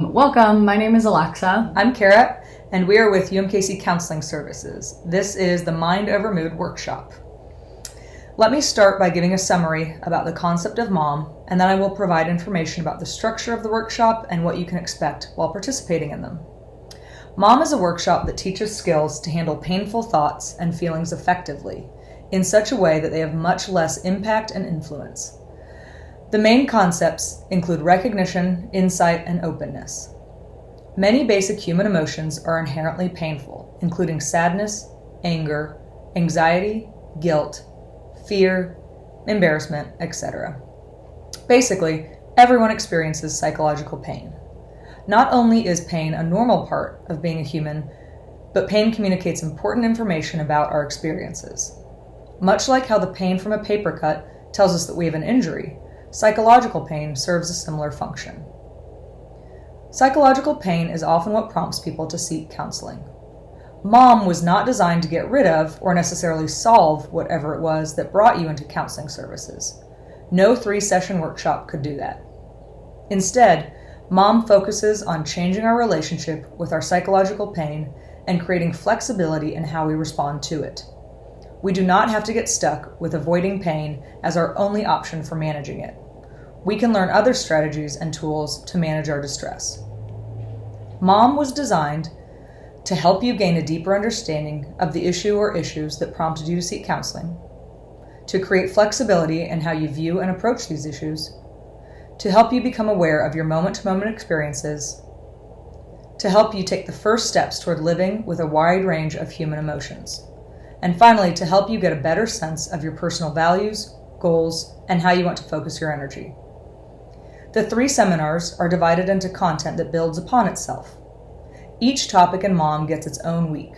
Welcome, my name is Alexa. I'm Kara, and we are with UMKC Counseling Services. This is the Mind Over Mood workshop. Let me start by giving a summary about the concept of MOM, and then I will provide information about the structure of the workshop and what you can expect while participating in them. MOM is a workshop that teaches skills to handle painful thoughts and feelings effectively, in such a way that they have much less impact and influence. The main concepts include recognition, insight, and openness. Many basic human emotions are inherently painful, including sadness, anger, anxiety, guilt, fear, embarrassment, etc. Basically, everyone experiences psychological pain. Not only is pain a normal part of being a human, but pain communicates important information about our experiences. Much like how the pain from a paper cut tells us that we have an injury, psychological pain serves a similar function. Psychological pain is often what prompts people to seek counseling. MOM was not designed to get rid of or necessarily solve whatever it was that brought you into counseling services. No 3-session workshop could do that. Instead, MOM focuses on changing our relationship with our psychological pain and creating flexibility in how we respond to it. We do not have to get stuck with avoiding pain as our only option for managing it. We can learn other strategies and tools to manage our distress. MOM was designed to help you gain a deeper understanding of the issue or issues that prompted you to seek counseling, to create flexibility in how you view and approach these issues, to help you become aware of your moment-to-moment experiences, to help you take the first steps toward living with a wide range of human emotions, and finally, to help you get a better sense of your personal values, goals, and how you want to focus your energy. The 3 seminars are divided into content that builds upon itself. Each topic in MOM gets its own week.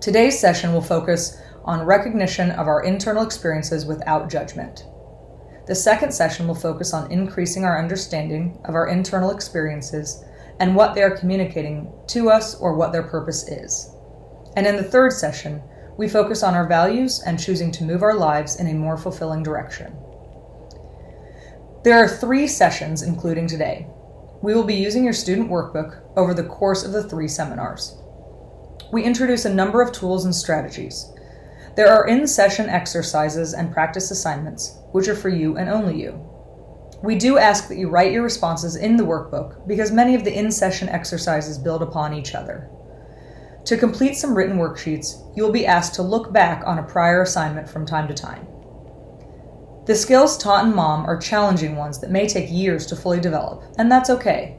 Today's session will focus on recognition of our internal experiences without judgment. The second session will focus on increasing our understanding of our internal experiences and what they are communicating to us or what their purpose is. And in the third session, we focus on our values and choosing to move our lives in a more fulfilling direction. There are 3 sessions including today. We will be using your student workbook over the course of the 3 seminars. We introduce a number of tools and strategies. There are in-session exercises and practice assignments, which are for you and only you. We do ask that you write your responses in the workbook because many of the in-session exercises build upon each other. To complete some written worksheets, you will be asked to look back on a prior assignment from time to time. The skills taught in MOM are challenging ones that may take years to fully develop, and that's okay.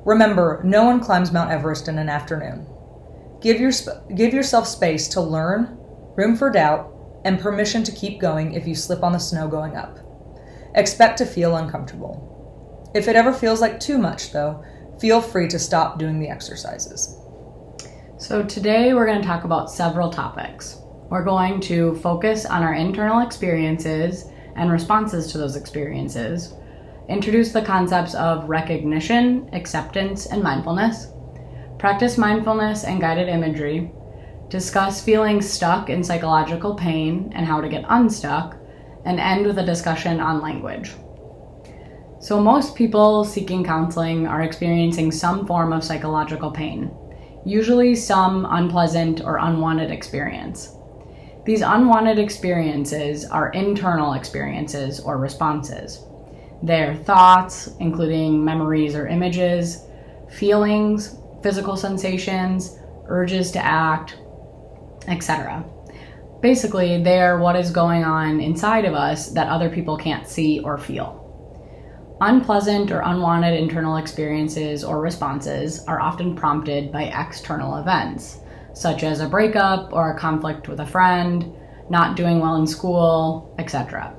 Remember, no one climbs Mount Everest in an afternoon. Give yourself space to learn, room for doubt, and permission to keep going if you slip on the snow going up. Expect to feel uncomfortable. If it ever feels like too much, though, feel free to stop doing the exercises. So today we're going to talk about several topics. We're going to focus on our internal experiences and responses to those experiences, introduce the concepts of recognition, acceptance, and mindfulness, practice mindfulness and guided imagery, discuss feeling stuck in psychological pain and how to get unstuck, and end with a discussion on language. So most people seeking counseling are experiencing some form of psychological pain, usually some unpleasant or unwanted experience. These unwanted experiences are internal experiences or responses. They're thoughts, including memories or images, feelings, physical sensations, urges to act, etc. Basically, they're what is going on inside of us that other people can't see or feel. Unpleasant or unwanted internal experiences or responses are often prompted by external events, such as a breakup or a conflict with a friend, not doing well in school, etc.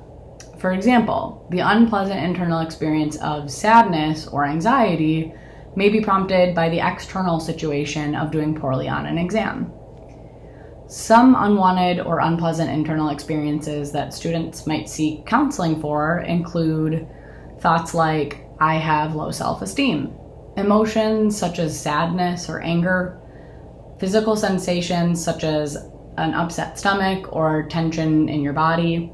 For example, the unpleasant internal experience of sadness or anxiety may be prompted by the external situation of doing poorly on an exam. Some unwanted or unpleasant internal experiences that students might seek counseling for include thoughts like, I have low self-esteem, emotions such as sadness or anger, physical sensations such as an upset stomach or tension in your body,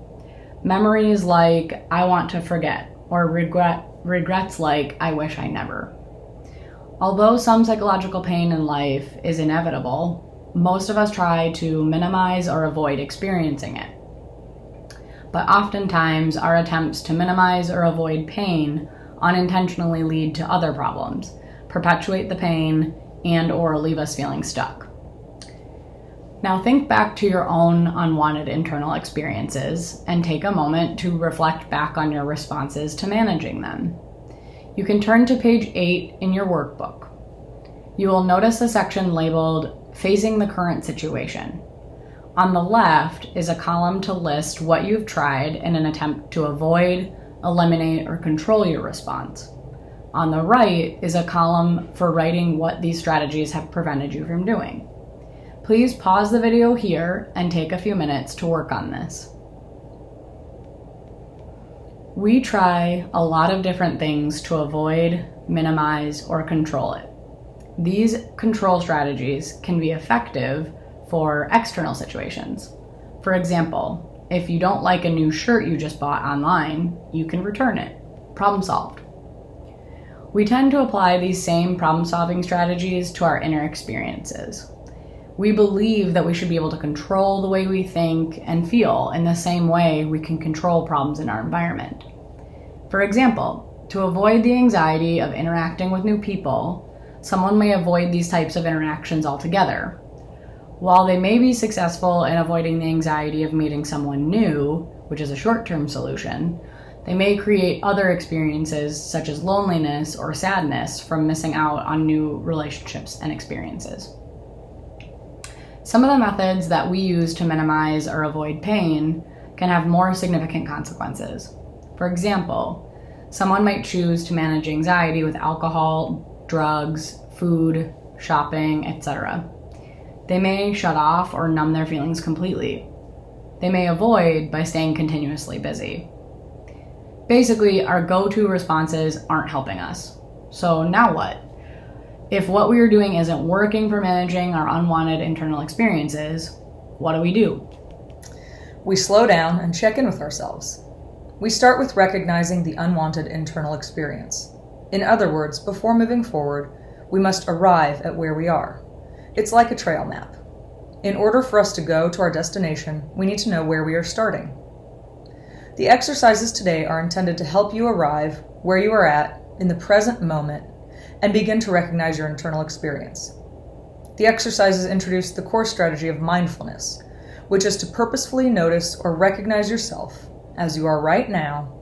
memories like, I want to forget, or regrets like, I wish I never. Although some psychological pain in life is inevitable, most of us try to minimize or avoid experiencing it. But oftentimes, our attempts to minimize or avoid pain unintentionally lead to other problems, perpetuate the pain, and/or leave us feeling stuck. Now think back to your own unwanted internal experiences and take a moment to reflect back on your responses to managing them. You can turn to page 8 in your workbook. You will notice a section labeled Facing the Current Situation. On the left is a column to list what you've tried in an attempt to avoid, eliminate, or control your response. On the right is a column for writing what these strategies have prevented you from doing. Please pause the video here and take a few minutes to work on this. We try a lot of different things to avoid, minimize, or control it. These control strategies can be effective for external situations. For example, if you don't like a new shirt you just bought online, you can return it. Problem solved. We tend to apply these same problem-solving strategies to our inner experiences. We believe that we should be able to control the way we think and feel in the same way we can control problems in our environment. For example, to avoid the anxiety of interacting with new people, someone may avoid these types of interactions altogether. While they may be successful in avoiding the anxiety of meeting someone new, which is a short-term solution, they may create other experiences such as loneliness or sadness from missing out on new relationships and experiences. Some of the methods that we use to minimize or avoid pain can have more significant consequences. For example, someone might choose to manage anxiety with alcohol, drugs, food, shopping, etc. They may shut off or numb their feelings completely. They may avoid by staying continuously busy. Basically, our go-to responses aren't helping us. So now what? If what we are doing isn't working for managing our unwanted internal experiences, what do? We slow down and check in with ourselves. We start with recognizing the unwanted internal experience. In other words, before moving forward, we must arrive at where we are. It's like a trail map. In order for us to go to our destination, we need to know where we are starting. The exercises today are intended to help you arrive where you are at in the present moment and begin to recognize your internal experience. The exercises introduce the core strategy of mindfulness, which is to purposefully notice or recognize yourself as you are right now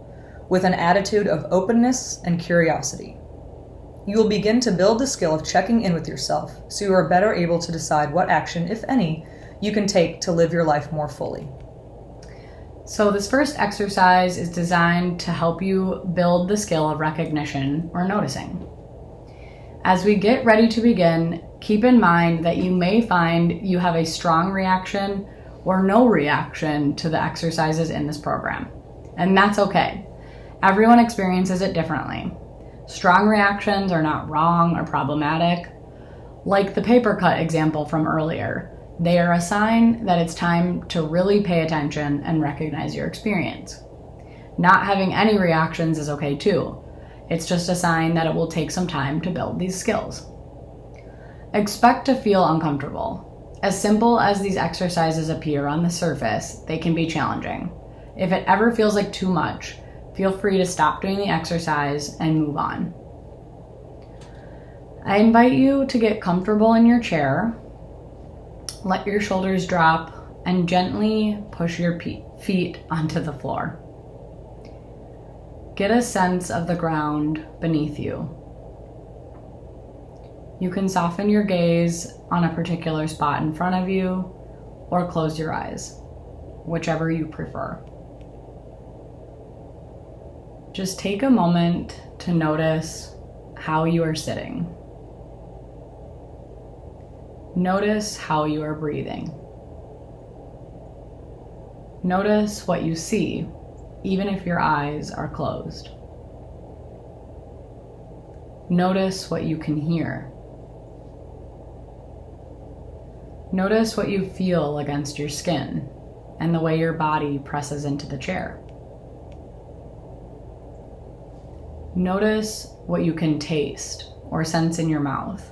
with an attitude of openness and curiosity. You will begin to build the skill of checking in with yourself so you are better able to decide what action, if any, you can take to live your life more fully. So this first exercise is designed to help you build the skill of recognition or noticing. As we get ready to begin, keep in mind that you may find you have a strong reaction or no reaction to the exercises in this program. And that's okay. Everyone experiences it differently. Strong reactions are not wrong or problematic. Like the paper cut example from earlier, they are a sign that it's time to really pay attention and recognize your experience. Not having any reactions is okay too. It's just a sign that it will take some time to build these skills. Expect to feel uncomfortable. As simple as these exercises appear on the surface, they can be challenging. If it ever feels like too much, feel free to stop doing the exercise and move on. I invite you to get comfortable in your chair, let your shoulders drop, and gently push your feet onto the floor. Get a sense of the ground beneath you. You can soften your gaze on a particular spot in front of you or close your eyes, whichever you prefer. Just take a moment to notice how you are sitting. Notice how you are breathing. Notice what you see, even if your eyes are closed. Notice what you can hear. Notice what you feel against your skin and the way your body presses into the chair. Notice what you can taste or sense in your mouth.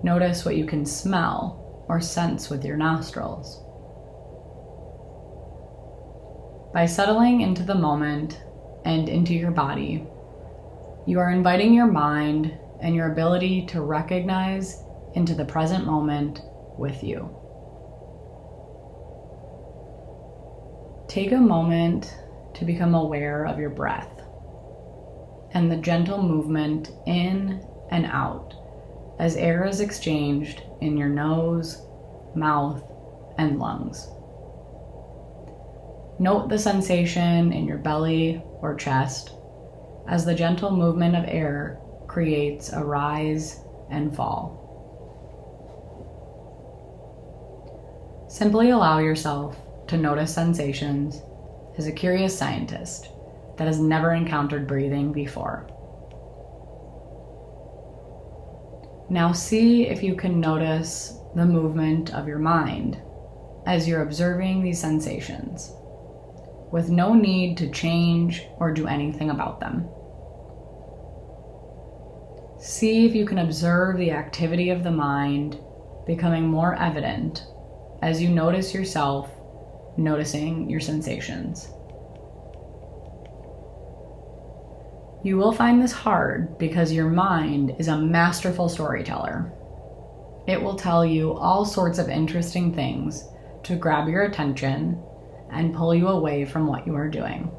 Notice what you can smell or sense with your nostrils. By settling into the moment and into your body, you are inviting your mind and your ability to recognize into the present moment with you. Take a moment to become aware of your breath and the gentle movement in and out as air is exchanged in your nose, mouth, and lungs. Note the sensation in your belly or chest as the gentle movement of air creates a rise and fall. Simply allow yourself to notice sensations as a curious scientist that has never encountered breathing before. Now see if you can notice the movement of your mind as you're observing these sensations, with no need to change or do anything about them. See if you can observe the activity of the mind becoming more evident as you notice yourself noticing your sensations. You will find this hard because your mind is a masterful storyteller. It will tell you all sorts of interesting things to grab your attention and pull you away from what you are doing.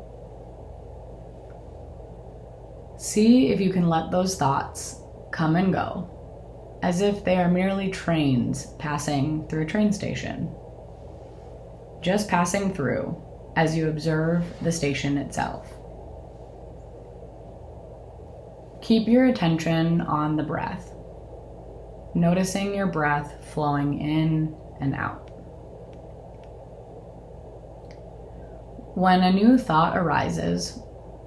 See if you can let those thoughts come and go, as if they are merely trains passing through a train station. Just passing through as you observe the station itself. Keep your attention on the breath, noticing your breath flowing in and out. When a new thought arises,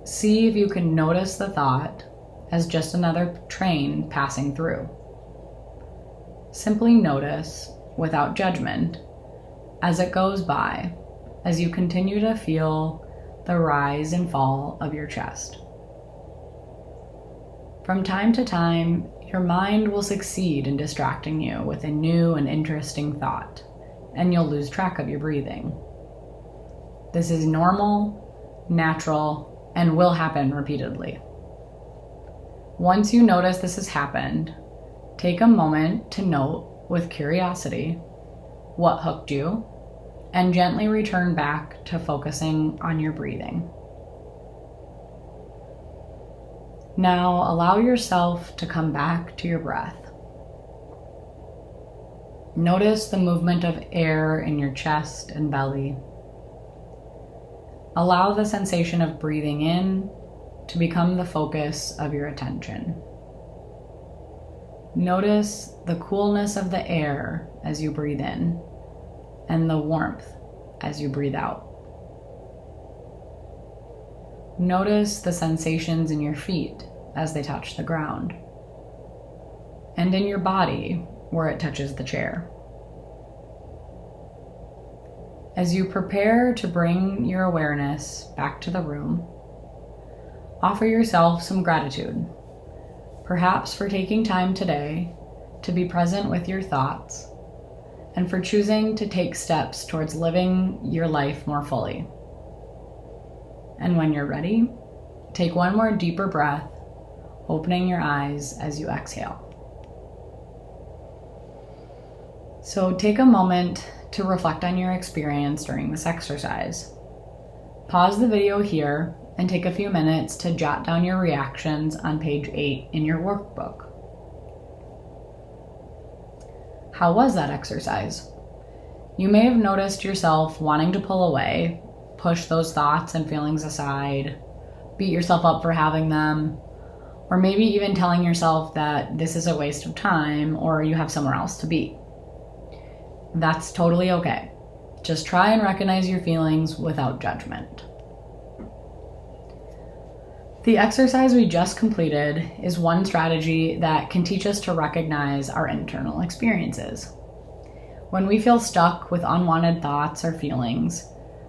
see if you can notice the thought as just another train passing through. Simply notice, without judgment, as it goes by, as you continue to feel the rise and fall of your chest. From time to time, your mind will succeed in distracting you with a new and interesting thought, and you'll lose track of your breathing. This is normal, natural, and will happen repeatedly. Once you notice this has happened, take a moment to note with curiosity what hooked you, and gently return back to focusing on your breathing. Now allow yourself to come back to your breath. Notice the movement of air in your chest and belly. Allow the sensation of breathing in to become the focus of your attention. Notice the coolness of the air as you breathe in, and the warmth as you breathe out. Notice the sensations in your feet as they touch the ground, and in your body where it touches the chair. As you prepare to bring your awareness back to the room, offer yourself some gratitude, perhaps for taking time today to be present with your thoughts, and for choosing to take steps towards living your life more fully. And when you're ready, take one more deeper breath, opening your eyes as you exhale. So take a moment to reflect on your experience during this exercise. Pause the video here and take a few minutes to jot down your reactions on page 8 in your workbook. How was that exercise? You may have noticed yourself wanting to pull away, push those thoughts and feelings aside, beat yourself up for having them, or maybe even telling yourself that this is a waste of time or you have somewhere else to be. That's totally okay. Just try and recognize your feelings without judgment. The exercise we just completed is one strategy that can teach us to recognize our internal experiences. When we feel stuck with unwanted thoughts or feelings,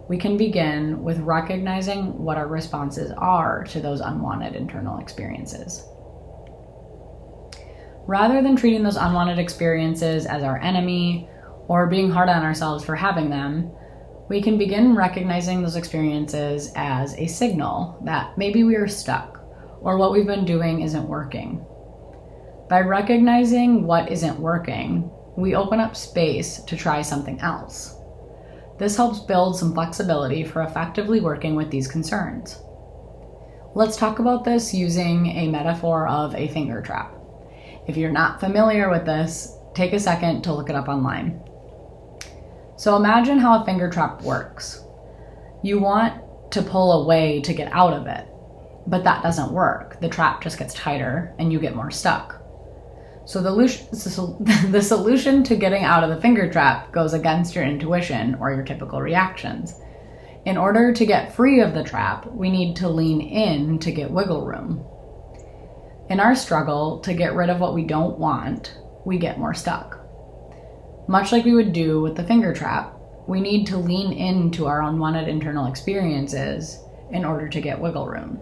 we can begin with recognizing what our responses are to those unwanted internal experiences. Rather than treating those unwanted experiences as our enemy or being hard on ourselves for having them, we can begin recognizing those experiences as a signal that maybe we are stuck or what we've been doing isn't working. By recognizing what isn't working, we open up space to try something else. This helps build some flexibility for effectively working with these concerns. Let's talk about this using a metaphor of a finger trap. If you're not familiar with this, take a second to look it up online. So imagine how a finger trap works. You want to pull away to get out of it, but that doesn't work. The trap just gets tighter and you get more stuck. So the solution to getting out of the finger trap goes against your intuition or your typical reactions. In order to get free of the trap, we need to lean in to get wiggle room. In our struggle to get rid of what we don't want, we get more stuck. Much like we would do with the finger trap, we need to lean into our unwanted internal experiences in order to get wiggle room.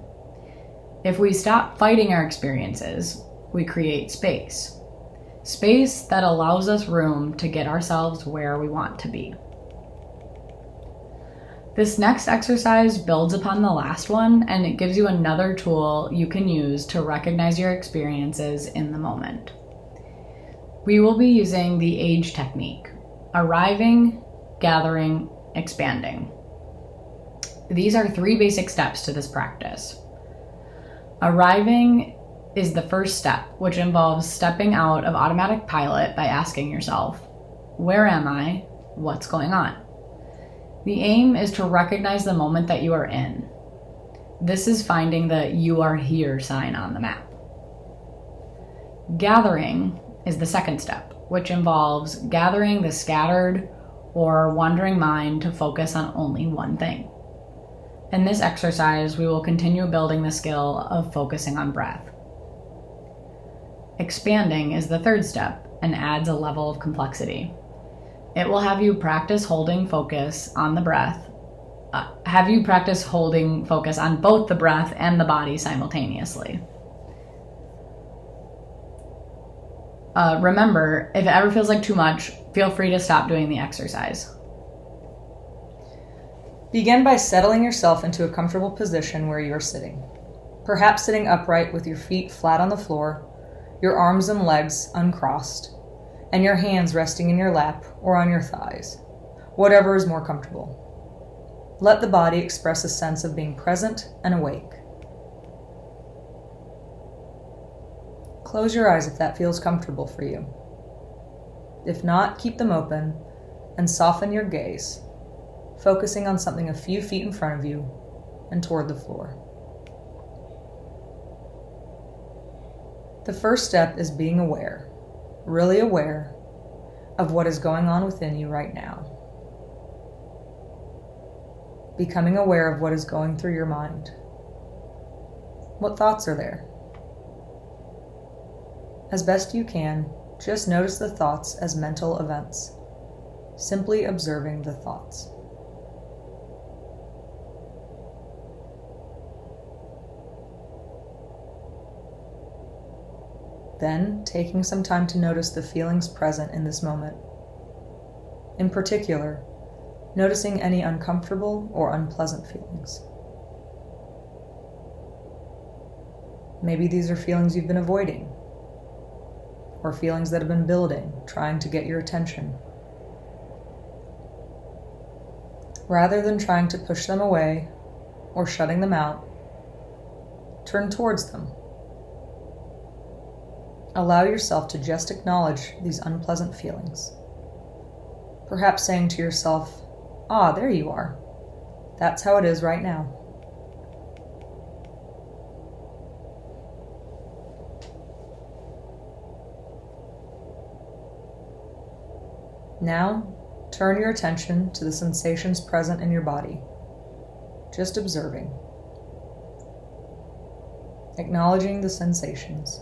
If we stop fighting our experiences, we create space. Space that allows us room to get ourselves where we want to be. This next exercise builds upon the last one, and it gives you another tool you can use to recognize your experiences in the moment. We will be using the AGE technique: arriving, gathering, expanding. These are 3 basic steps to this practice. Arriving is the first step, which involves stepping out of automatic pilot by asking yourself, where am I? What's going on? The aim is to recognize the moment that you are in. This is finding the "you are here" sign on the map. Gathering is the second step, which involves gathering the scattered or wandering mind to focus on only one thing. In this exercise, we will continue building the skill of focusing on breath. Expanding is the third step and adds a level of complexity. It will have you practice holding focus on the breath, focus on both the breath and the body simultaneously. Remember, if it ever feels like too much, feel free to stop doing the exercise. Begin by settling yourself into a comfortable position where you are sitting. Perhaps sitting upright with your feet flat on the floor, your arms and legs uncrossed, and your hands resting in your lap or on your thighs, whatever is more comfortable. Let the body express a sense of being present and awake. Close your eyes if that feels comfortable for you. If not, keep them open and soften your gaze, focusing on something a few feet in front of you and toward the floor. The first step is being aware, really aware, of what is going on within you right now. Becoming aware of what is going through your mind. What thoughts are there? As best you can, just notice the thoughts as mental events, simply observing the thoughts. Then, taking some time to notice the feelings present in this moment. In particular, noticing any uncomfortable or unpleasant feelings. Maybe these are feelings you've been avoiding, or feelings that have been building, trying to get your attention. Rather than trying to push them away or shutting them out, turn towards them. Allow yourself to just acknowledge these unpleasant feelings. Perhaps saying to yourself, there you are. That's how it is right now. Now, turn your attention to the sensations present in your body, just observing, acknowledging the sensations.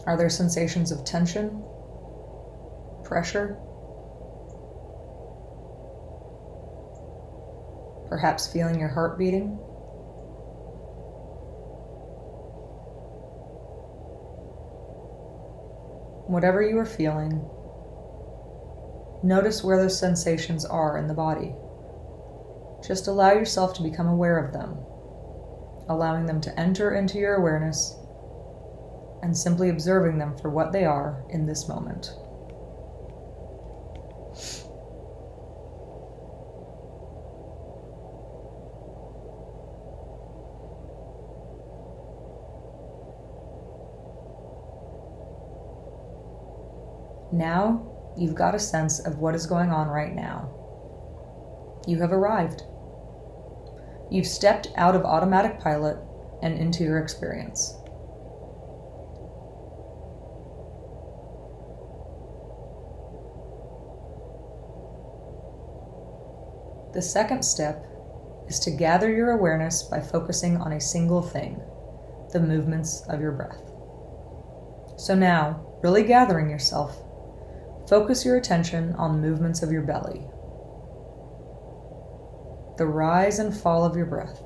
Are there sensations of tension, pressure, Perhaps feeling your heart beating? Whatever you are feeling, notice where those sensations are in the body. Just allow yourself to become aware of them, allowing them to enter into your awareness and simply observing them for what they are in this moment. Now, you've got a sense of what is going on right now. You have arrived. You've stepped out of automatic pilot and into your experience. The second step is to gather your awareness by focusing on a single thing, the movements of your breath. So now, really gathering yourself, focus your attention on the movements of your belly, the rise and fall of your breath.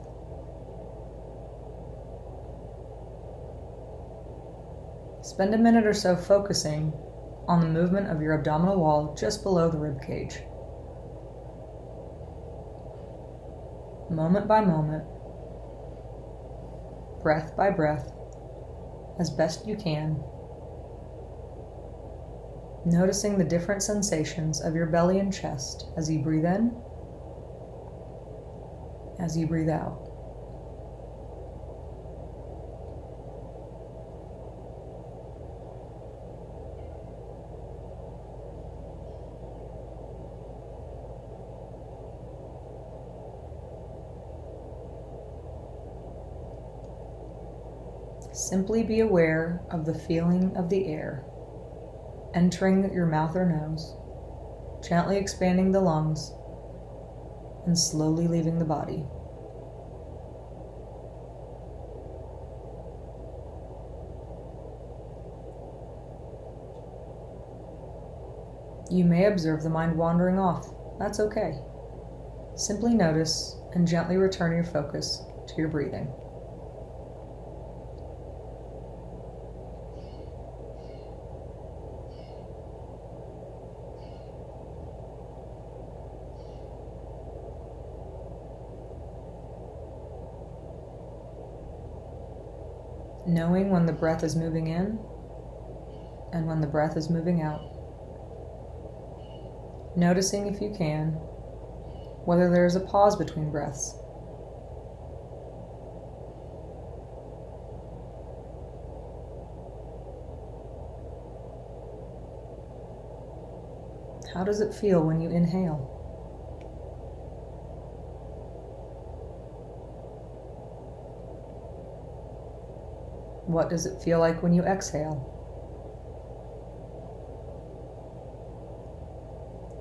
Spend a minute or so focusing on the movement of your abdominal wall just below the rib cage. Moment by moment, breath by breath, as best you can, noticing the different sensations of your belly and chest as you breathe in, as you breathe out. Simply be aware of the feeling of the air entering your mouth or nose, gently expanding the lungs, and slowly leaving the body. You may observe the mind wandering off. That's okay. Simply notice and gently return your focus to your breathing. Knowing when the breath is moving in and when the breath is moving out. Noticing, if you can, whether there is a pause between breaths. How does it feel when you inhale? What does it feel like when you exhale?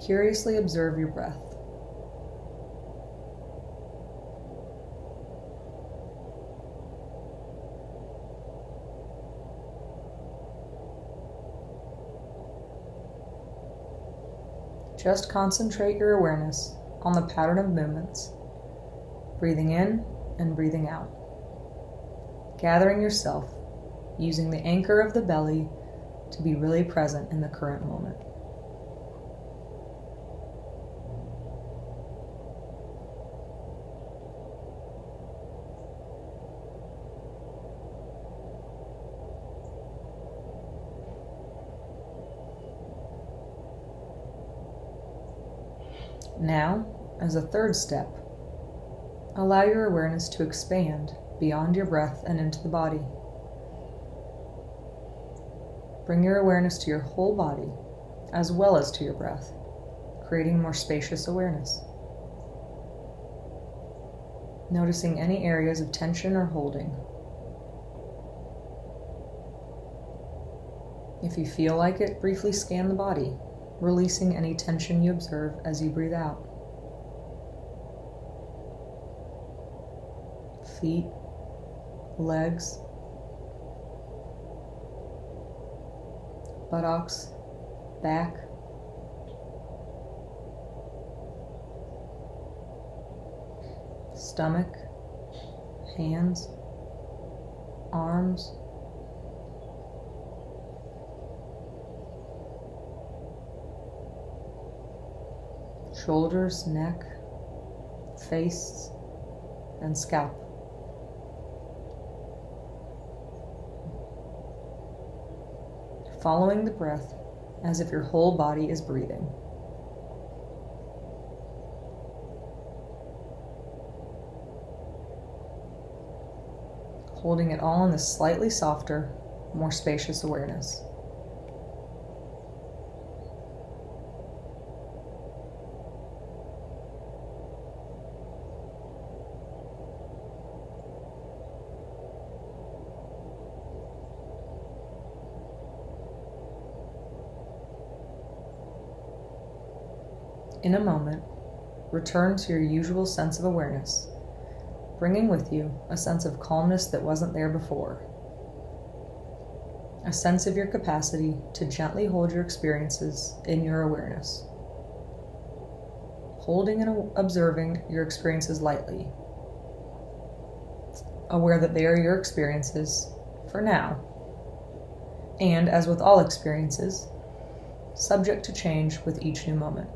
Curiously observe your breath. Just concentrate your awareness on the pattern of movements, breathing in and breathing out. Gathering yourself, using the anchor of the belly to be really present in the current moment. Now, as a third step, allow your awareness to expand beyond your breath and into the body. Bring your awareness to your whole body, as well as to your breath, creating more spacious awareness. Noticing any areas of tension or holding. If you feel like it, briefly scan the body, releasing any tension you observe as you breathe out. Feet, legs, buttocks, back. stomach, hands, arms, shoulders, neck, face, and scalp. Following the breath as if your whole body is breathing. Holding it all in this slightly softer, more spacious awareness. In a moment, return to your usual sense of awareness, bringing with you a sense of calmness that wasn't there before. A sense of your capacity to gently hold your experiences in your awareness. Holding and observing your experiences lightly. Aware that they are your experiences for now. And as with all experiences, subject to change with each new moment.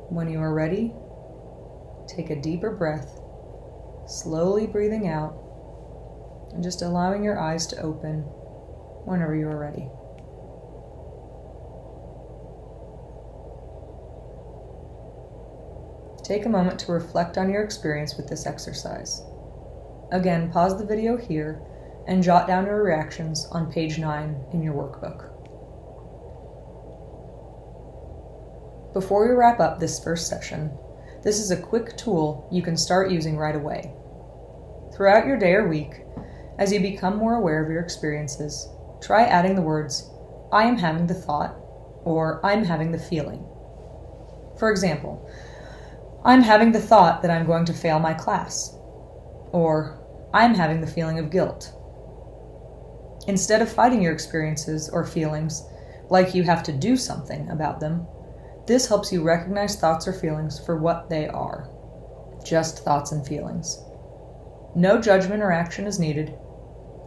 When you are ready, take a deeper breath, slowly breathing out, and just allowing your eyes to open whenever you are ready. Take a moment to reflect on your experience with this exercise. Again, pause the video here and jot down your reactions on page 9 in your workbook. Before we wrap up this first session, this is a quick tool you can start using right away. Throughout your day or week, as you become more aware of your experiences, try adding the words, "I am having the thought," or "I'm having the feeling." For example, "I'm having the thought that I'm going to fail my class," or "I'm having the feeling of guilt." Instead of fighting your experiences or feelings like you have to do something about them, this helps you recognize thoughts or feelings for what they are, just thoughts and feelings. No judgment or action is needed,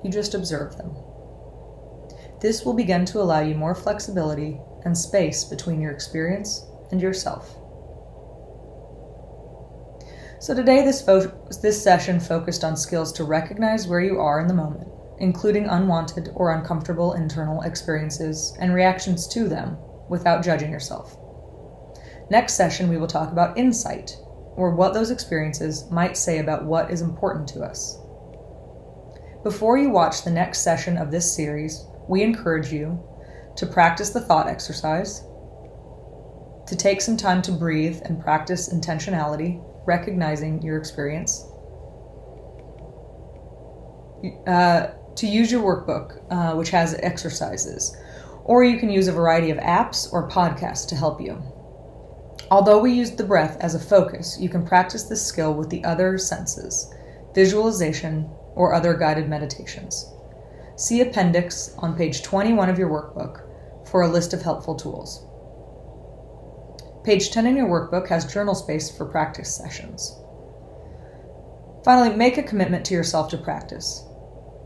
you just observe them. This will begin to allow you more flexibility and space between your experience and yourself. So today this session focused on skills to recognize where you are in the moment, including unwanted or uncomfortable internal experiences and reactions to them without judging yourself. Next session, we will talk about insight, or what those experiences might say about what is important to us. Before you watch the next session of this series, we encourage you to practice the thought exercise, to take some time to breathe and practice intentionality, recognizing your experience, to use your workbook, which has exercises, or you can use a variety of apps or podcasts to help you. Although we used the breath as a focus, you can practice this skill with the other senses, visualization, or other guided meditations. See Appendix on page 21 of your workbook for a list of helpful tools. Page 10 in your workbook has journal space for practice sessions. Finally, make a commitment to yourself to practice.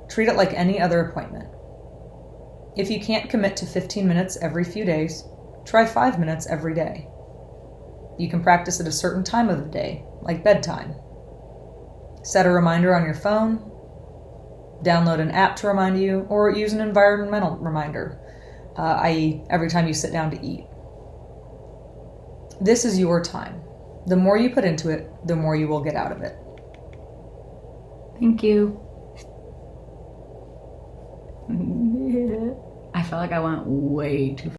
Treat it like any other appointment. If you can't commit to 15 minutes every few days, try 5 minutes every day. You can practice at a certain time of the day, like bedtime. Set a reminder on your phone, download an app to remind you, or use an environmental reminder, i.e. every time you sit down to eat. This is your time. The more you put into it, the more you will get out of it. Thank you. I felt like I went way too